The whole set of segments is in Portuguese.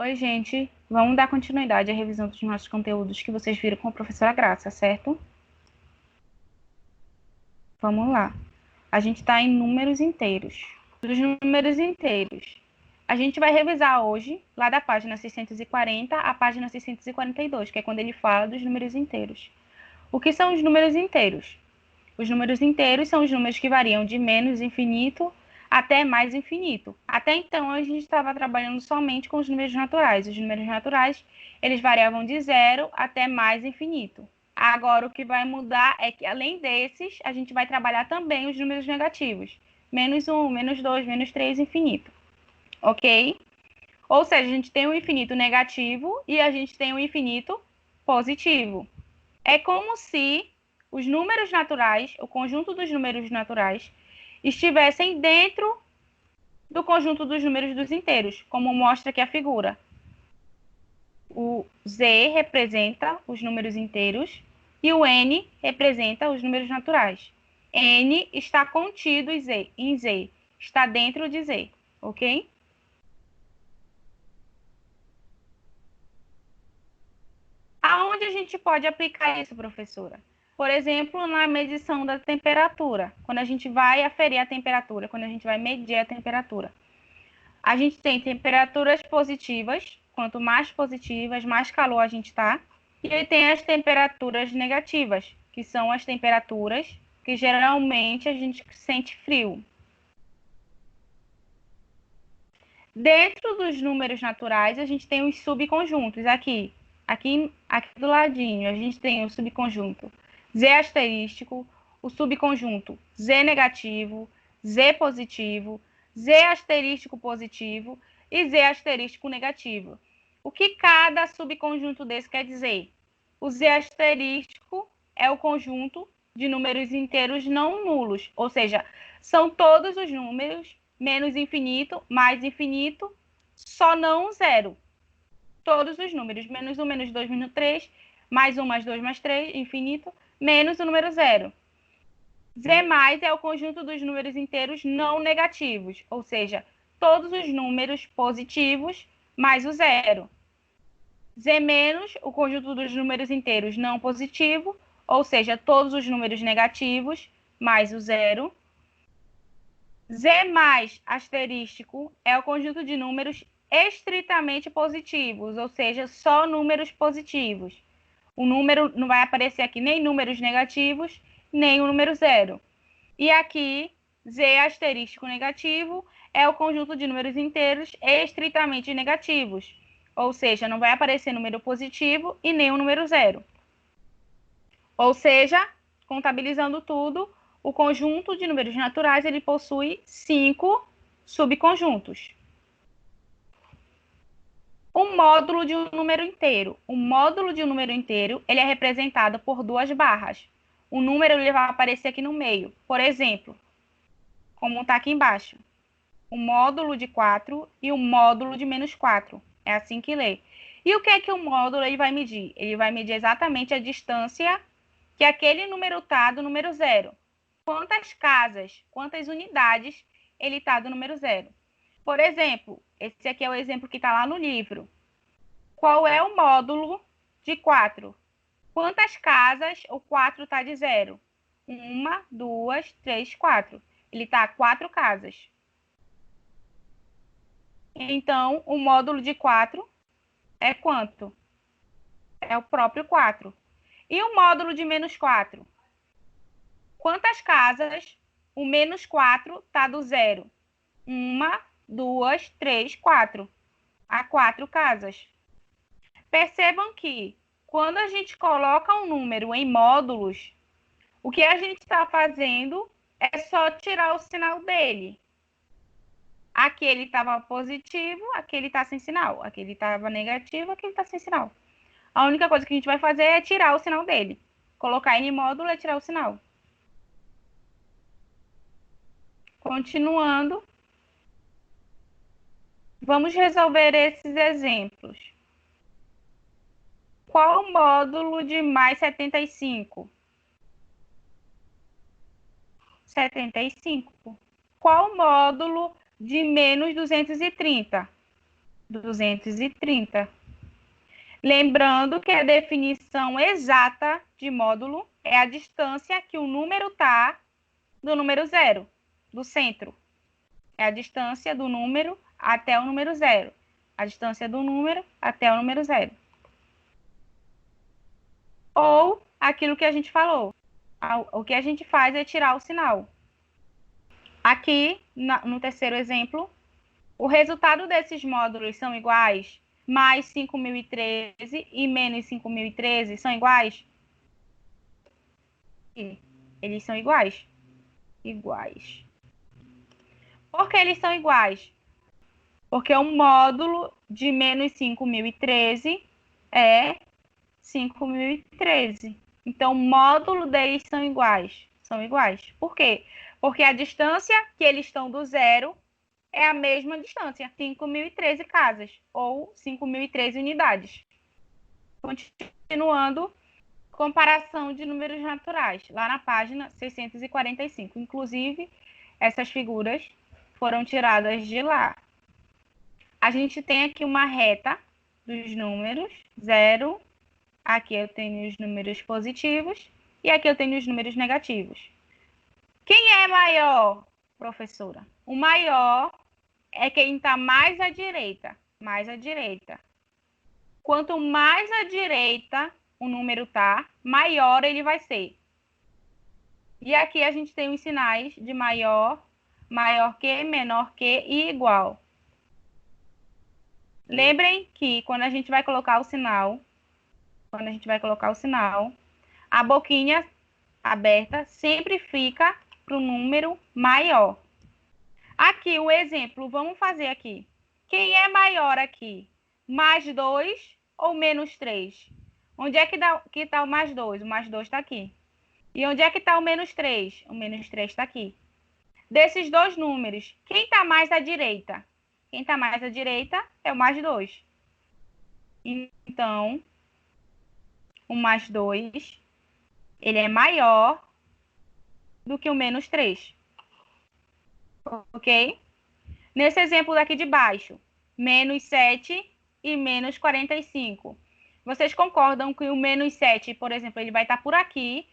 Oi, gente. Vamos dar continuidade à revisão dos nossos conteúdos que vocês viram com a professora Graça, certo? Vamos lá. A gente está em números inteiros. Dos números inteiros. A gente vai revisar hoje, lá da página 640 à página 642, que é quando ele fala dos números inteiros. O que são os números inteiros? Os números inteiros são os números que variam de menos infinito até mais infinito. Até então, a gente estava trabalhando somente com os números naturais. Os números naturais, eles variavam de zero até mais infinito. Agora, o que vai mudar é que, além desses, a gente vai trabalhar também os números negativos. Menos 1, menos 2, menos 3, infinito. Ok? Ou seja, a gente tem um infinito negativo e a gente tem um infinito positivo. É como se os números naturais, o conjunto dos números naturais, estivessem dentro do conjunto dos números dos inteiros, como mostra aqui a figura. O Z representa os números inteiros e o N representa os números naturais. N está contido em Z, está dentro de Z, ok? Aonde a gente pode aplicar isso, professora? Por exemplo, na medição da temperatura, quando a gente vai aferir a temperatura, quando a gente vai medir a temperatura. A gente tem temperaturas positivas, quanto mais positivas, mais calor a gente está. E aí tem as temperaturas negativas, que são as temperaturas que geralmente a gente sente frio. Dentro dos números naturais, a gente tem os subconjuntos. Aqui do ladinho, a gente tem o subconjunto Z asterístico, o subconjunto Z negativo, Z positivo, Z asterístico positivo e Z asterístico negativo. O que cada subconjunto desse quer dizer? O Z asterístico é o conjunto de números inteiros não nulos, ou seja, são todos os números menos infinito, mais infinito, só não zero. Todos os números, menos 1, menos 2, menos 3, mais 1, mais 2, mais 3, infinito, menos o número zero. Z mais é o conjunto dos números inteiros não negativos, ou seja, todos os números positivos mais o zero. Z menos, o conjunto dos números inteiros não positivo, ou seja, todos os números negativos mais o zero. Z mais asterístico é o conjunto de números estritamente positivos, ou seja, só números positivos. O número não vai aparecer aqui nem números negativos, nem o número zero. E aqui, Z asterístico negativo é o conjunto de números inteiros estritamente negativos, ou seja, não vai aparecer número positivo e nem o número zero. Ou seja, contabilizando tudo, o conjunto de números naturais ele possui 5 subconjuntos. O módulo de um número inteiro. O módulo de um número inteiro ele é representado por duas barras. O número ele vai aparecer aqui no meio. Por exemplo, como está aqui embaixo. O módulo de 4 e o módulo de menos 4. É assim que lê. E o que é que o módulo ele vai medir? Ele vai medir exatamente a distância que aquele número está do número zero. Quantas casas, quantas unidades ele está do número zero. Por exemplo, esse aqui é o exemplo que está lá no livro. Qual é o módulo de 4? Quantas casas o 4 está de zero? 1, 2, 3, 4. Ele está a 4 casas. Então, o módulo de 4 é quanto? É o próprio 4. E o módulo de menos 4? Quantas casas o menos 4 está do zero? 1, 2, 3, 4. Há 4 casas. Percebam que, quando a gente coloca um número em módulos, o que a gente está fazendo é só tirar o sinal dele. Aqui ele estava positivo, aqui ele está sem sinal. Aqui ele estava negativo, aqui ele está sem sinal. A única coisa que a gente vai fazer é tirar o sinal dele. Colocar ele em módulo é tirar o sinal. Continuando, vamos resolver esses exemplos. Qual o módulo de mais 75? 75. Qual o módulo de menos 230? 230. Lembrando que a definição exata de módulo é a distância que o número está do número zero, do centro. É a distância do número até o número zero. A distância do número até o número zero. Ou aquilo que a gente falou. O que a gente faz é tirar o sinal. Aqui, no terceiro exemplo, o resultado desses módulos são iguais? Mais 5.013 e menos 5.013 são iguais? Eles são iguais. Iguais. Por que eles são iguais? Porque o módulo de menos 5.013 é 5.013. Então, o módulo deles são iguais. São iguais. Por quê? Porque a distância que eles estão do zero é a mesma distância, 5.013 casas, ou 5.013 unidades. Continuando, comparação de números naturais, lá na página 645. Inclusive, essas figuras foram tiradas de lá. A gente tem aqui uma reta dos números, 0, aqui eu tenho os números positivos, e aqui eu tenho os números negativos. Quem é maior, professora? O maior é quem está mais à direita. Mais à direita. Quanto mais à direita o número está, maior ele vai ser. E aqui a gente tem os sinais de maior, maior que, menor que e igual. Lembrem que quando a gente vai colocar o sinal, a boquinha aberta sempre fica para o número maior. Aqui, o exemplo, vamos fazer aqui. Quem é maior aqui? Mais 2 ou menos 3? Onde é que está o mais 2? O mais 2 está aqui. E onde é que está o menos 3? O menos 3 está aqui. Desses dois números, quem está mais à direita? Quem está mais à direita é o mais 2. Então, o mais 2, ele é maior do que o menos 3. Ok? Nesse exemplo daqui de baixo, menos 7 e menos 45. Vocês concordam que o menos 7, por exemplo, ele vai estar por aqui,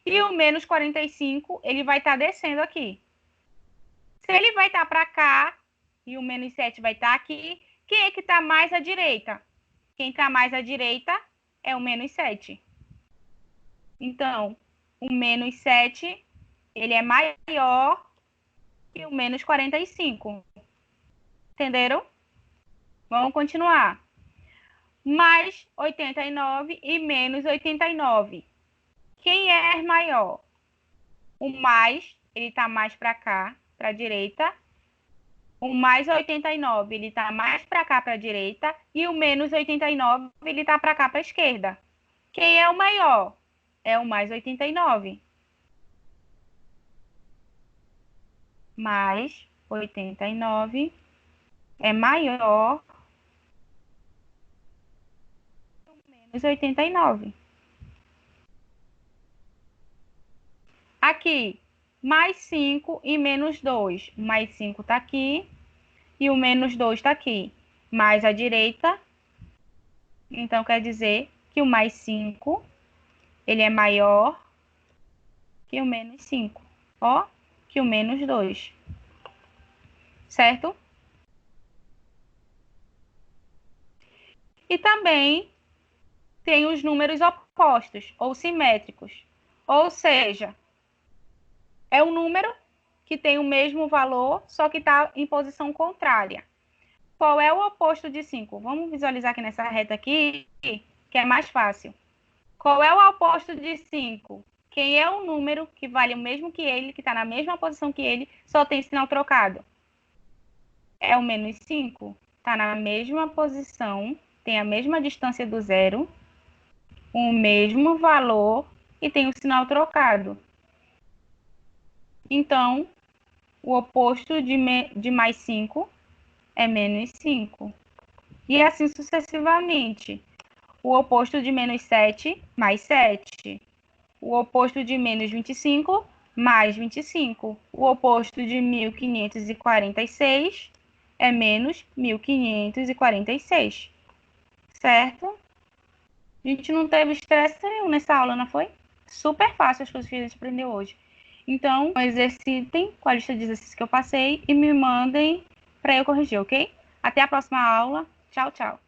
e o menos 45, ele vai estar descendo aqui. Se ele vai estar para cá, e o menos 7 vai estar aqui, quem é que está mais à direita? Quem está mais à direita é o menos 7. Então, o menos 7, ele é maior que o menos 45. Entenderam? Vamos continuar. Mais 89 e menos 89. Quem é maior? O mais, ele está mais para cá, para a direita. O mais 89, ele está mais para cá, para a direita. E o menos 89, ele está para cá, para a esquerda. Quem é o maior? É o mais 89. Mais 89 é maior que o menos 89. Aqui, mais 5 e menos 2. O mais 5 está aqui e o menos 2 está aqui. Mais à direita, então quer dizer que o mais 5, ele é maior que o menos 5. Ó, que o menos 2. Certo? E também tem os números opostos ou simétricos. Ou seja, é um número que tem o mesmo valor, só que está em posição contrária. Qual é o oposto de 5? Vamos visualizar aqui nessa reta aqui, que é mais fácil. Qual é o oposto de 5? Quem é o número que vale o mesmo que ele, que está na mesma posição que ele, só tem sinal trocado? É o menos 5. Está na mesma posição, tem a mesma distância do zero, o mesmo valor e tem o sinal trocado. Então, o oposto de mais 5 é menos 5. E assim sucessivamente. O oposto de menos 7, mais 7. O oposto de menos 25, mais 25. O oposto de 1546, é menos 1.546, certo? A gente não teve estresse nenhum nessa aula, não foi? Super fácil as coisas que a gente aprendeu hoje. Então, exercitem com a lista de exercícios que eu passei e me mandem para eu corrigir, ok? Até a próxima aula. Tchau, tchau.